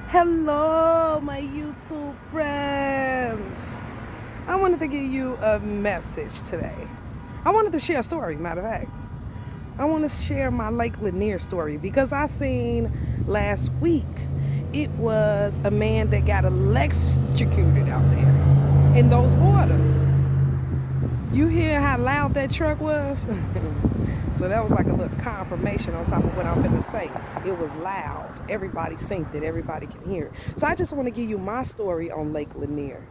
Hello, my YouTube friends. I wanted to give you a message today. I wanted to share a story, matter of fact. I want to share my Lake Lanier story because I seen last week it was a man that got electrocuted out there in those waters. You hear how loud that truck was? So that was like a little confirmation on top of what I'm gonna say. It was loud. Everybody synced it. Everybody can hear it. So I just want to give you my story on Lake Lanier.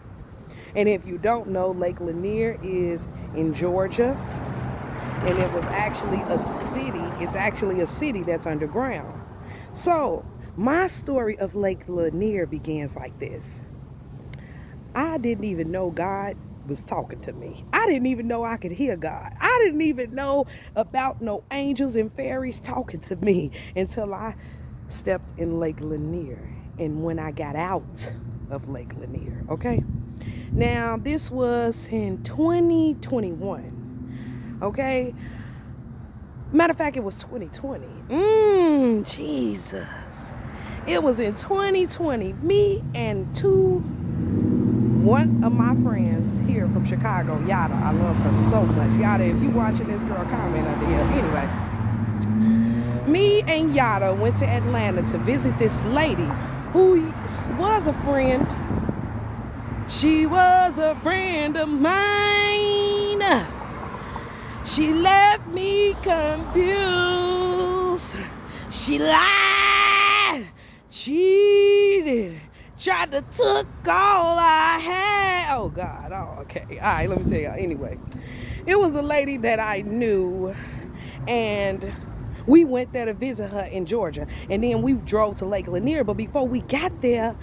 And if you don't know, Lake Lanier is in Georgia, and it was actually a city. It's actually a city that's underground. So my story of Lake Lanier begins like this. I didn't even know God was talking to me. I didn't even know I could hear God. I didn't even know about no angels and fairies talking to me until I stepped in Lake Lanier and when I got out of Lake Lanier, okay? Now, this was in 2021, okay? Matter of fact, it was 2020. Jesus. It was in 2020. Me and one of my friends here from Chicago, Yada. I love her so much. Yada, if you watching this, girl, comment under here. Anyway, me and Yada went to Atlanta to visit this lady who was a friend. She was a friend of mine. She left me confused. She lied, cheated, tried to took all I had. Oh God, oh okay. All right, let me tell y'all. Anyway, it was a lady that I knew, and we went there to visit her in Georgia, and then we drove to Lake Lanier. But before we got there,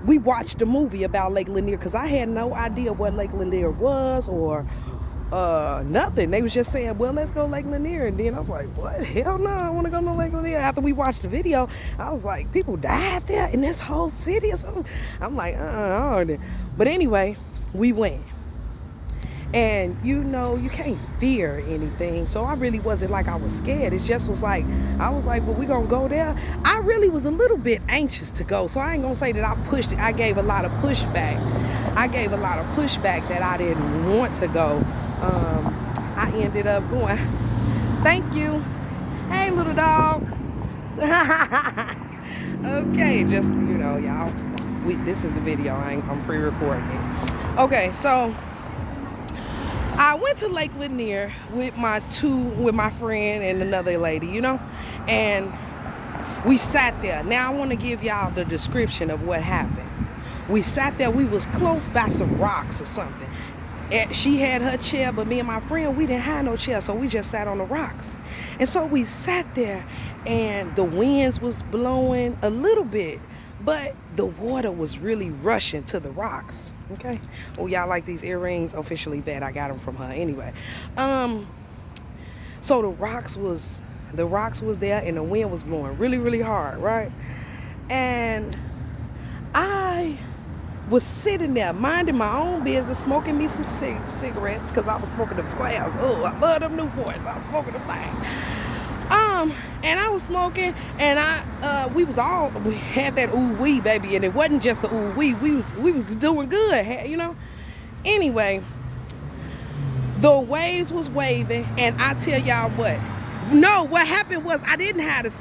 we watched a movie about Lake Lanier because I had no idea what Lake Lanier was or nothing. They was just saying, well, let's go Lake Lanier. And then I was like, what? Hell no, I want to go to Lake Lanier. After we watched the video, I was like, people died there in this whole city or something. I'm like, but anyway, we went. And you know, you can't fear anything. So I really wasn't like I was scared. It just was like, I was like, well, we gonna go there. I really was a little bit anxious to go. So I ain't gonna say that I pushed it. I gave a lot of pushback. That I didn't want to go. I ended up going. Thank you. Hey, little dog. Okay, just, you know, y'all, this is a video. I'm pre-recording it. Okay, so I went to Lake Lanier with my friend and another lady, you know, and we sat there. Now I want to give y'all the description of what happened. We sat there. We was close by some rocks or something. And she had her chair, but me and my friend, we didn't have no chair, so we just sat on the rocks. And so we sat there, and the winds was blowing a little bit, but the water was really rushing to the rocks. Okay. Oh, y'all like these earrings? Officially vet. I got them from her. Anyway, so the rocks was there, and the wind was blowing really, really hard, right? And I was sitting there minding my own business, smoking me some cigarettes because I was smoking them squares. Oh, I love them Newports. I was smoking them things. And I was smoking, and we had that ooh wee, baby, and it wasn't just the ooh wee. We was doing good, you know. Anyway, the waves was waving, and I tell y'all what. No, what happened was I didn't have the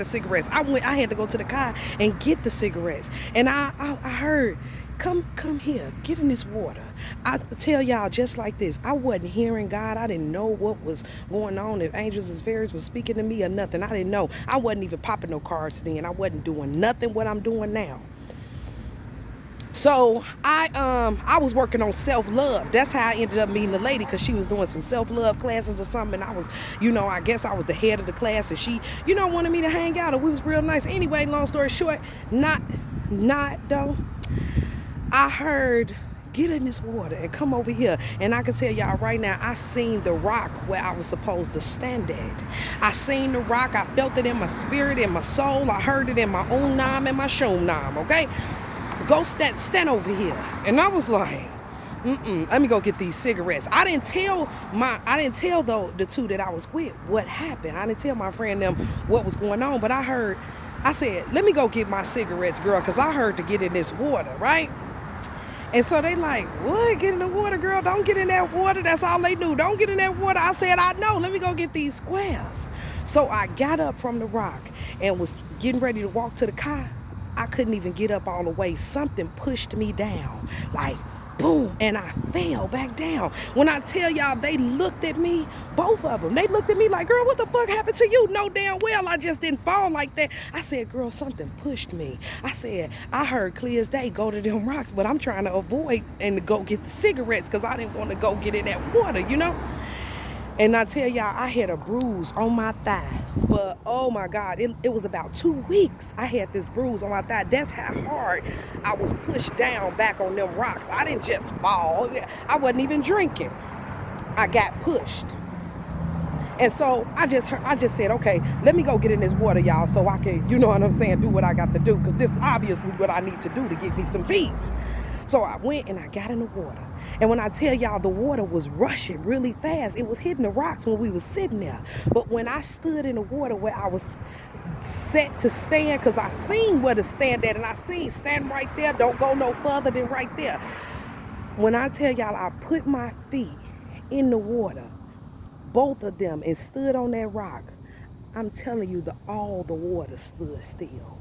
cigarettes. I had to go to the car and get the cigarettes. And I heard, come here, get in this water. I tell y'all just like this. I wasn't hearing God. I didn't know what was going on, if angels and fairies were speaking to me or nothing. I didn't know. I wasn't even popping no cards then. I wasn't doing nothing what I'm doing now. So I was working on self-love. That's how I ended up meeting the lady, because she was doing some self-love classes or something. And I was, you know, I guess I was the head of the class, and she, you know, wanted me to hang out, and we was real nice. Anyway, long story short, not though. I heard, get in this water and come over here. And I can tell y'all right now, I seen the rock where I was supposed to stand at. I seen the rock. I felt it in my spirit, in my soul. I heard it in my own nam and my shum nam, okay? Go stand over here. And I was like, let me go get these cigarettes. I didn't tell the two that I was with what happened. I didn't tell my friend them what was going on, but I heard I said, let me go get my cigarettes, girl, because I heard to get in this water, right? And so they like, what? Get in the water, girl. Don't get in that water. That's all they knew. Don't get in that water. I said, I know. Let me go get these squares. So I got up from the rock and was getting ready to walk to the car. I couldn't even get up all the way. Something pushed me down. Like, boom, and I fell back down. When I tell y'all, they looked at me, both of them. They looked at me like, girl, what the fuck happened to you? No damn well, I just didn't fall like that. I said, girl, something pushed me. I said, I heard clear as day, go to them rocks, but I'm trying to avoid and to go get the cigarettes because I didn't want to go get in that water, you know? And I tell y'all, I had a bruise on my thigh for, oh my God, it was about 2 weeks. I had this bruise on my thigh. That's how hard I was pushed down back on them rocks. I didn't just fall. I wasn't even drinking. I got pushed. And so I just said, okay, let me go get in this water, y'all, so I can, you know what I'm saying, do what I got to do, because this is obviously what I need to do to get me some peace. So I went and I got in the water. And when I tell y'all, the water was rushing really fast. It was hitting the rocks when we was sitting there. But when I stood in the water where I was set to stand, because I seen where to stand at, and I seen stand right there, don't go no further than right there. When I tell y'all, I put my feet in the water, both of them, and stood on that rock, I'm telling you, all the water stood still.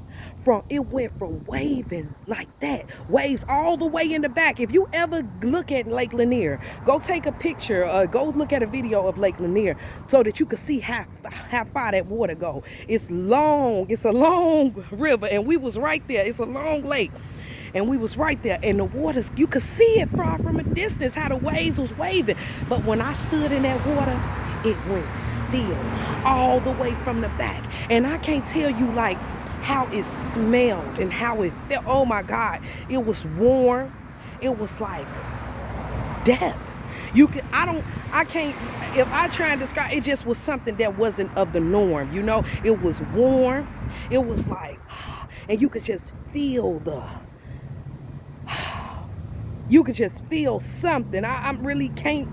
It went from waving like that, waves all the way in the back. If you ever look at Lake Lanier, go take a picture, go look at a video of Lake Lanier so that you can see how far that water go. It's long, it's a long river, and we was right there. It's a long lake. And we was right there, and the waters, you could see it from a distance, how the waves was waving. But when I stood in that water, it went still all the way from the back. And I can't tell you like how it smelled and how it felt. Oh my God, it was warm. It was like death. I can't, if I try and describe, it just was something that wasn't of the norm, you know? It was warm. It was like, and you could just feel you could just feel something. I really can't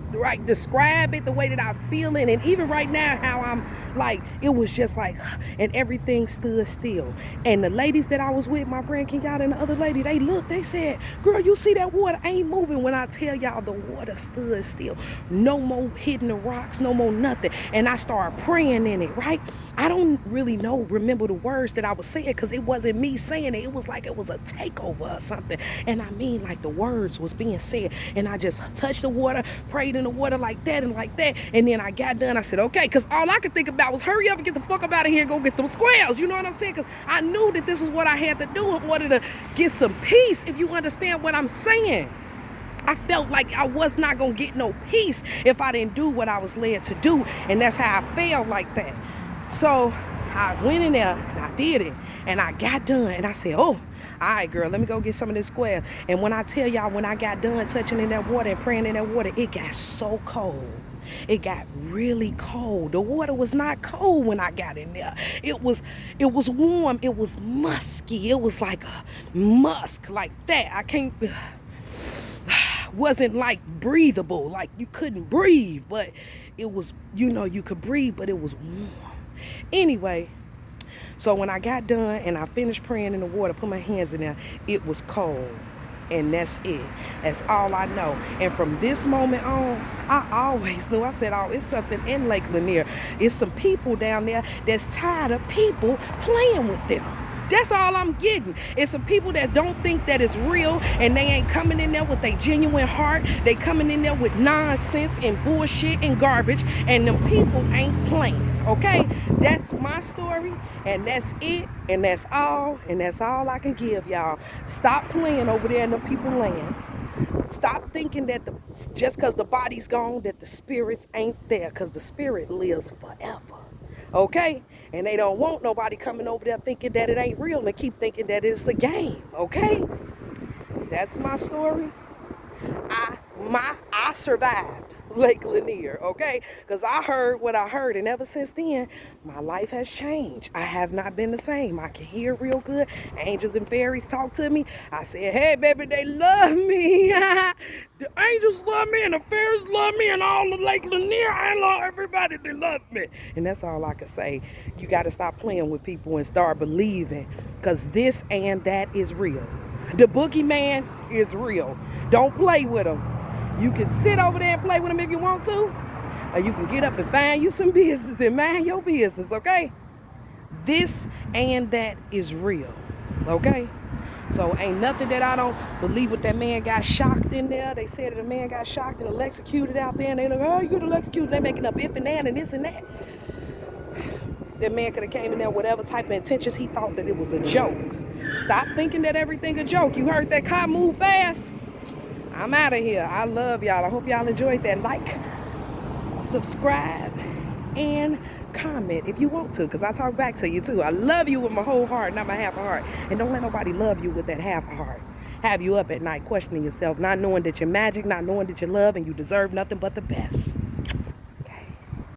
describe it the way that I feel it. And even right now, how I'm like, it was just like, and everything stood still. And the ladies that I was with, my friend Kenyatta and the other lady, they looked, they said, girl, you see that water ain't moving. When I tell y'all, the water stood still. No more hitting the rocks, no more nothing. And I started praying in it, right? I don't really remember the words that I was saying, because it wasn't me saying it. It was like it was a takeover or something. And I mean, like the words was being said. And I just touched the water, prayed in the water like that and like that. And then I got done. I said, okay, because all I could think about was hurry up and get the fuck up out of here and go get them squares. You know what I'm saying? Because I knew that this is what I had to do in order to get some peace, if you understand what I'm saying. I felt like I was not going to get no peace if I didn't do what I was led to do. And that's how I felt like that. So I went in there and I did it, and I got done, and I said, oh, all right, girl, let me go get some of this square. And when I tell y'all, when I got done touching in that water and praying in that water, it got so cold. It got really cold. The water was not cold when I got in there. It was warm. It was musky. It was like a musk like that. I can't, wasn't like breathable, like you couldn't breathe, but it was, you know, you could breathe, but it was warm. Anyway, so when I got done and I finished praying in the water, put my hands in there, it was cold. And that's it. That's all I know. And from this moment on, I always knew. I said, oh, it's something in Lake Lanier. It's some people down there that's tired of people playing with them. That's all I'm getting. It's some people that don't think that it's real, and they ain't coming in there with their genuine heart. They coming in there with nonsense and bullshit and garbage, and them people ain't playing. Okay, that's my story, and that's it, and that's all I can give y'all. Stop playing over there in the people land. Stop thinking that just because the body's gone, that the spirits ain't there, because the spirit lives forever. Okay, and they don't want nobody coming over there thinking that it ain't real and keep thinking that it's a game. Okay, that's my story. I survived. Lake Lanier, okay? Because I heard what I heard, and ever since then, my life has changed. I have not been the same. I can hear real good. Angels and fairies talk to me. I said, hey, baby, they love me. The angels love me, and the fairies love me, and all of Lake Lanier, I love everybody, they love me. And that's all I can say. You got to stop playing with people and start believing, because this and that is real. The boogeyman is real. Don't play with him. You can sit over there and play with them if you want to, or you can get up and find you some business and mind your business, okay? This and that is real, okay? So ain't nothing that I don't believe. What that man got shocked in there. They said that a man got shocked and electrocuted out there, and they like, oh, you got electrocuted. They making up if and that and this and that. That man could have came in there with whatever type of intentions he thought that it was a joke. Stop thinking that everything a joke. You heard that car move fast? I'm out of here. I love y'all. I hope y'all enjoyed that. Like, subscribe, and comment if you want to, because I talk back to you too. I love you with my whole heart, not my half a heart. And don't let nobody love you with that half a heart. Have you up at night questioning yourself, not knowing that you're magic, not knowing that you're love, and you deserve nothing but the best.